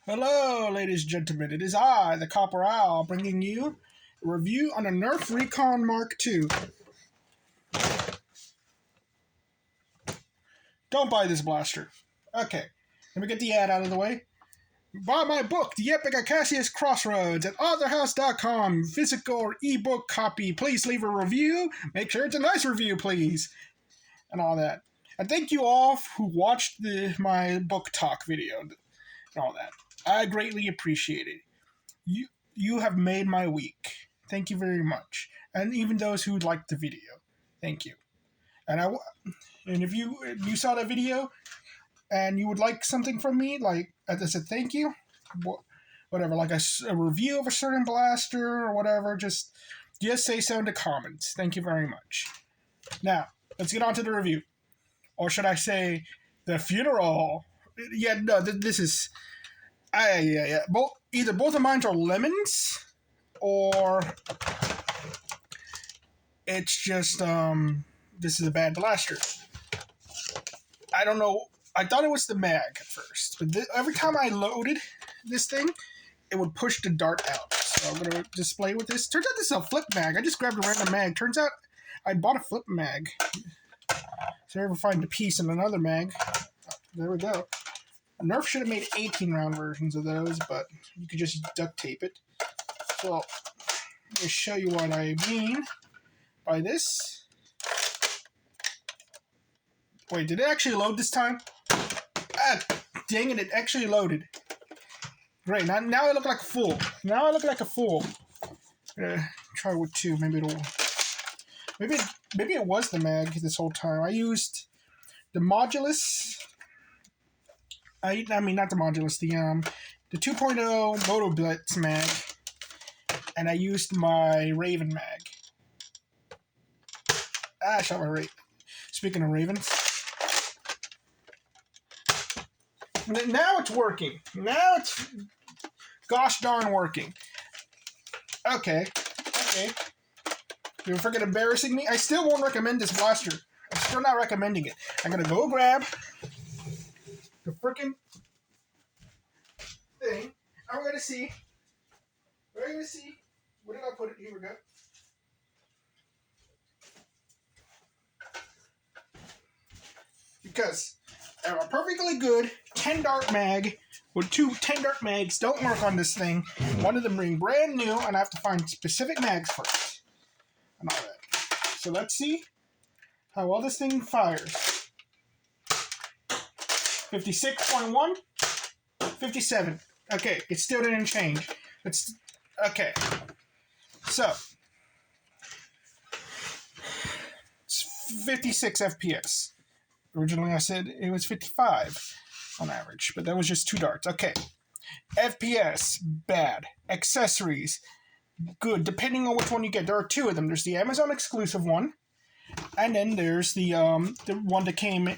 Hello, ladies and gentlemen. It is I, the Copper Owl, bringing you a review on a Nerf Recon MKII. Don't buy this blaster. Okay, let me get the ad out of the way. Buy my book, The Epic Acacius Crossroads, at authorhouse.com. Physical or ebook copy. Please leave a review. Make sure it's a nice review, please. And all that. And thank you all who watched my book talk video and all that. I greatly appreciate it. You have made my week. Thank you very much. And even those who liked the video, thank you. And if you saw that video and you would like something from me, like as I said, thank you, whatever, like a review of a certain blaster or whatever, just say so in the comments. Thank you very much. Now let's get on to the review, or should I say, the funeral? Yeah, no, this is. Yeah. Both of mine are lemons, or it's just this is a bad blaster. I don't know. I thought it was the mag at first, but every time I loaded this thing, it would push the dart out. So I'm gonna display with this. Turns out this is a flip mag. I just grabbed a random mag. Turns out I bought a flip mag. So I ever find a piece in another mag. There we go. Nerf should have made 18-round versions of those, but you could just duct tape it. So, let me show you what I mean by this. Wait, did it actually load this time? Ah, dang it, it actually loaded. Great, now I look like a fool. Try with two, maybe it'll... Maybe it was the mag this whole time. I used the Modulus... I mean, not the Modulus, the 2.0 Moto Blitz mag, and I used my Raven mag. I shot my Raven. Speaking of Ravens. Now it's working. Now it's gosh darn working. Okay. You're freaking embarrassing me? I still won't recommend this blaster. I'm still not recommending it. I'm going to go grab the freaking thing. I'm going to see. We're going to see. Where did I put it? Here we go. Because a perfectly good 10 dart mag with two 10 dart mags don't work on this thing. One of them being brand new, and I have to find specific mags first. And all that. So let's see how well this thing fires. 56.1, 57. Okay, it still didn't change. It's okay. So it's 56 FPS. Originally I said it was 55 on average, but that was just two darts. Okay. FPS, bad. Accessories, good, depending on which one you get. There are two of them. There's the Amazon exclusive one, and then there's the one that came...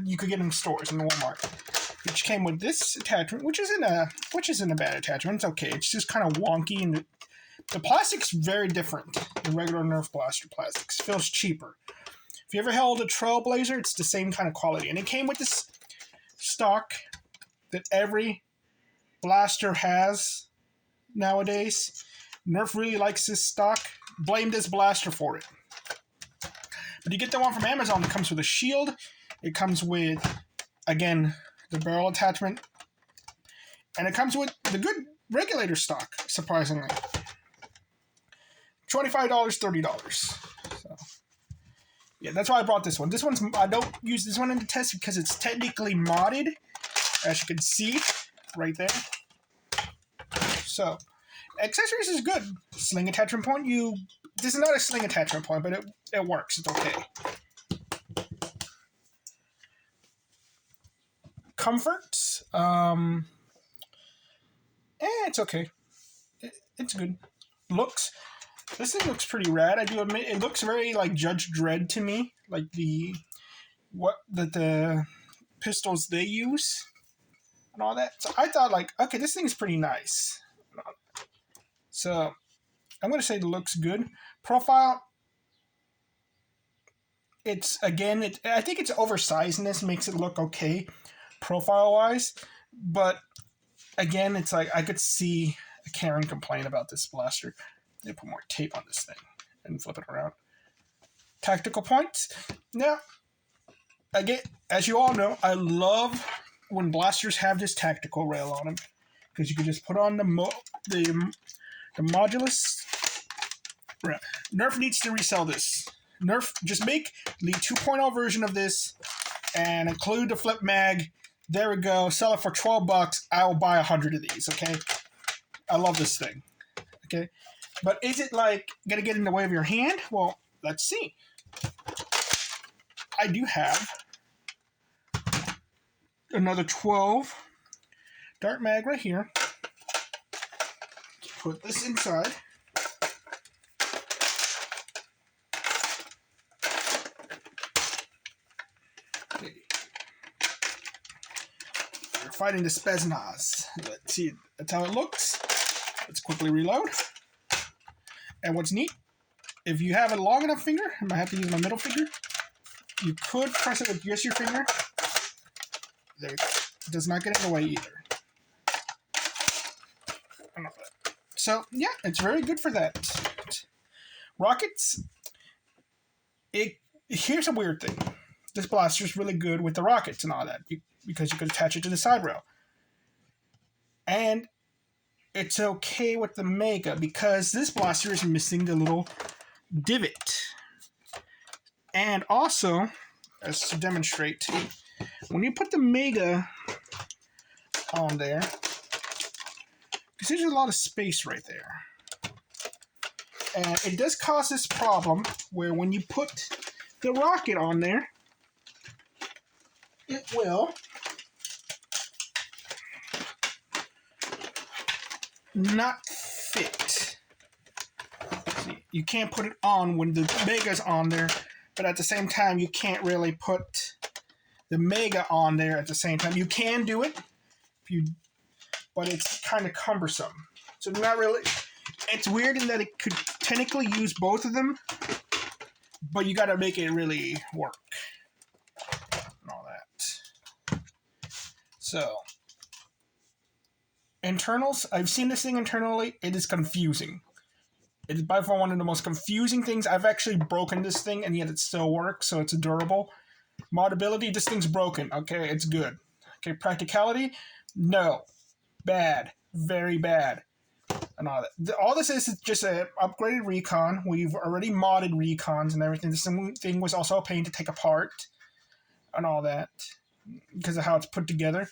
you could get in stores in the Walmart, which came with this attachment, which isn't a bad attachment. It's okay. It's just kind of wonky, and the plastic's very different than regular Nerf blaster plastics. It feels cheaper. If you ever held a Trailblazer, it's the same kind of quality, and it came with this stock that every blaster has nowadays. Nerf really likes this stock. Blame this blaster for it. But you get the one from Amazon that comes with a shield. It comes with, again, the barrel attachment. And it comes with the good regulator stock, surprisingly. $25, $30. So, yeah, that's why I brought this one. I don't use this one in the test because it's technically modded, as you can see right there. So, accessories is good. Sling attachment point, this is not a sling attachment point, but it works. It's okay. Comfort, it's okay. It's good. Looks, this thing looks pretty rad. I do admit it looks very like Judge Dredd to me, like the pistols they use and all that. So I thought, like, okay, this thing is pretty nice. So I'm gonna say it looks good. Profile, it's again, I think it's oversizedness makes it look okay profile wise, but again, it's like I could see Karen complain about this blaster. They put more tape on this thing and flip it around. Tactical points. Now, again, as you all know, I love when blasters have this tactical rail on them because you can just put on the modulus. Nerf needs to resell this. Nerf, just make the 2.0 version of this and include the flip mag. There we go. Sell it for $12. I will buy 100 of these, okay? I love this thing, okay? But is it, like, going to get in the way of your hand? Well, let's see. I do have another 12 dart mag right here. Put this inside. Okay. We're fighting the Spetsnaz. Let's see. That's how it looks. Let's quickly reload. And what's neat, if you have a long enough finger, I might have to use my middle finger, you could press it with just your finger. There we go. It does not get in the way either. So, yeah, it's very good for that. Rockets, here's a weird thing. This blaster is really good with the rockets and all that because you could attach it to the side rail. And it's okay with the Mega because this blaster is missing the little divot. And also, as to demonstrate, when you put the Mega on there, because there's a lot of space right there. And it does cause this problem where when you put the rocket on there, it will not fit. See, you can't put it on when the Mega's on there, but at the same time, you can't really put the Mega on there at the same time. You can do it, but it's kind of cumbersome. So not really. It's weird in that it could technically use both of them, but you got to make it really work and all that. So internals, I've seen this thing internally. It is confusing. It is by far one of the most confusing things. I've actually broken this thing, and yet it still works, so it's durable. Modability, this thing's broken. Okay, it's good. Okay, practicality, no. Bad. Very bad. And all that. All this is just an upgraded Recon. We've already modded Recons and everything. This thing was also a pain to take apart and all that because of how it's put together.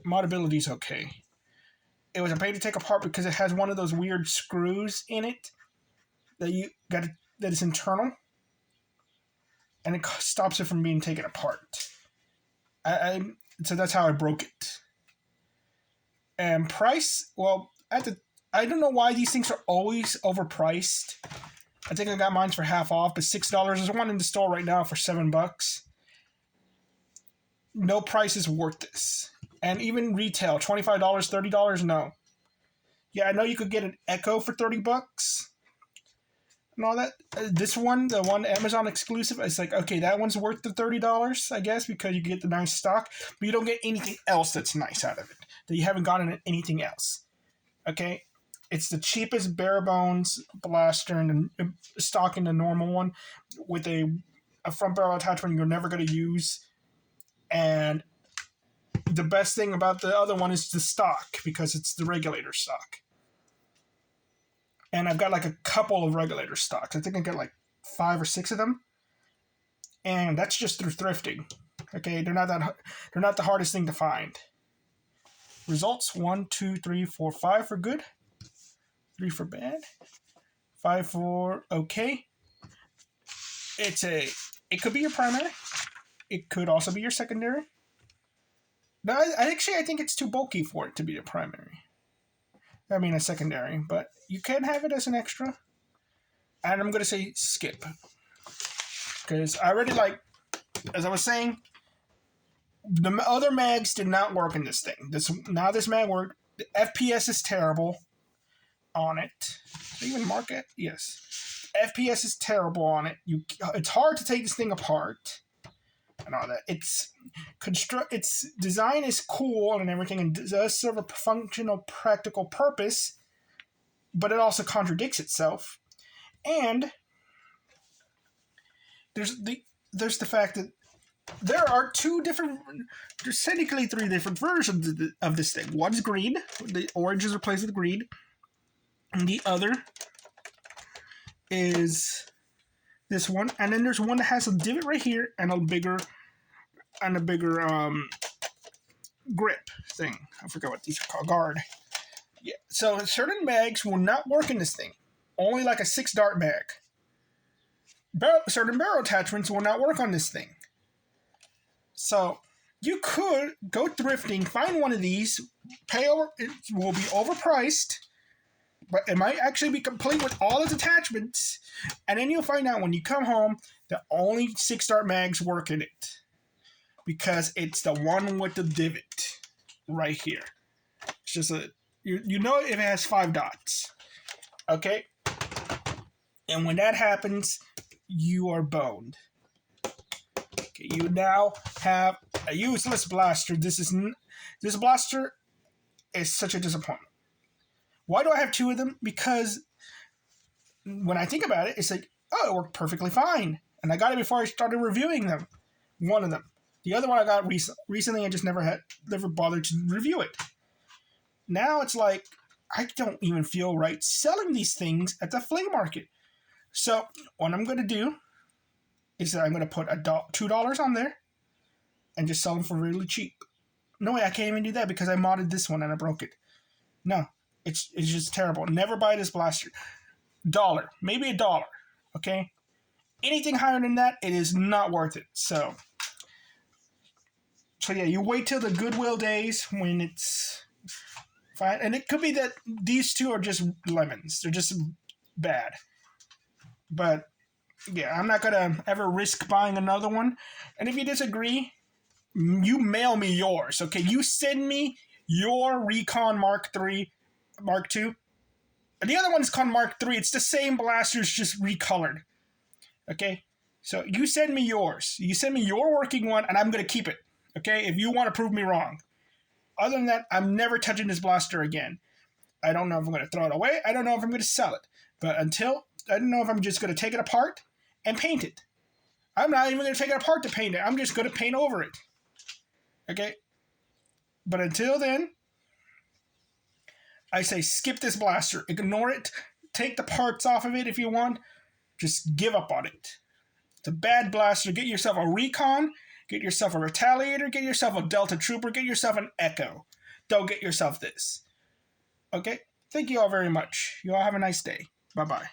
Modability is okay. It was a pain to take apart because it has one of those weird screws in it that is internal, and it stops it from being taken apart. So that's how I broke it. And price, well, I don't know why these things are always overpriced. I think I got mine for half off, but $6. There's one in the store right now for $7. No price is worth this. And even retail, $25, $30, no. Yeah, I know you could get an Echo for $30 and all that. This one, the one Amazon exclusive, it's like, okay, that one's worth the $30, I guess, because you get the nice stock, but you don't get anything else that's nice out of it that you haven't gotten anything else. Okay? It's the cheapest bare bones blaster and stock in the normal one with a front barrel attachment you're never going to use. And the best thing about the other one is the stock because it's the regulator stock. And I've got like a couple of regulator stocks. I think I got like 5 or 6 of them. And that's just through thrifting. Okay, they're not the hardest thing to find. Results 1, 2, 3, 4, 5 for good. 3 for bad. 5 for okay. It could be your primary. It could also be your secondary. No, I think it's too bulky for it to be a primary. I mean a secondary, but you can have it as an extra. And I'm going to say skip. Because I already as I was saying, the other mags did not work in this thing. This mag worked. The FPS is terrible on it. Did I even mark it? Yes. FPS is terrible on it. It's hard to take this thing apart and all that. its design is cool and everything, and does serve a functional, practical purpose, but it also contradicts itself. And there's the fact that there are there's technically 3 different versions of this thing. One's green, the orange is replaced with green, and the other is this one, and then there's one that has a divot right here and a bigger grip thing. I forgot what these are called. Guard. Yeah. So certain mags will not work in this thing. Only like a 6-dart mag. Certain barrel attachments will not work on this thing. So you could go thrifting, find one of these, it will be overpriced, but it might actually be complete with all its attachments, and then you'll find out when you come home that only 6-dart mags work in it. Because it's the one with the divot right here. It's just you know if it has 5 dots. Okay? And when that happens, you are boned. Okay, you now have a useless blaster. This blaster is such a disappointment. Why do I have 2 of them? Because when I think about it, it's like, oh, it worked perfectly fine. And I got it before I started reviewing them. One of them. The other one I got recently, I just never bothered to review it. Now it's like, I don't even feel right selling these things at the flea market. So what I'm going to do is that I'm going to put $2 on there and just sell them for really cheap. No way, I can't even do that because I modded this one and I broke it. No, it's just terrible. Never buy this blaster. $1, maybe $1. Okay? Anything higher than that, it is not worth it. So yeah, you wait till the Goodwill days when it's fine. And it could be that these 2 are just lemons. They're just bad. But yeah, I'm not going to ever risk buying another one. And if you disagree, you mail me yours. Okay, you send me your Recon Mark II. And the other one's called Mark III. It's the same blasters, just recolored. Okay, so you send me yours. You send me your working one, and I'm going to keep it. Okay, if you want to prove me wrong. Other than that, I'm never touching this blaster again. I don't know if I'm going to throw it away. I don't know if I'm going to sell it. But I don't know if I'm just going to take it apart and paint it. I'm not even going to take it apart to paint it. I'm just going to paint over it. Okay? But until then, I say skip this blaster. Ignore it. Take the parts off of it if you want. Just give up on it. It's a bad blaster. Get yourself a Recon. Get yourself a Retaliator. Get yourself a Delta Trooper. Get yourself an Echo. Don't get yourself this. Okay? Thank you all very much. You all have a nice day. Bye-bye.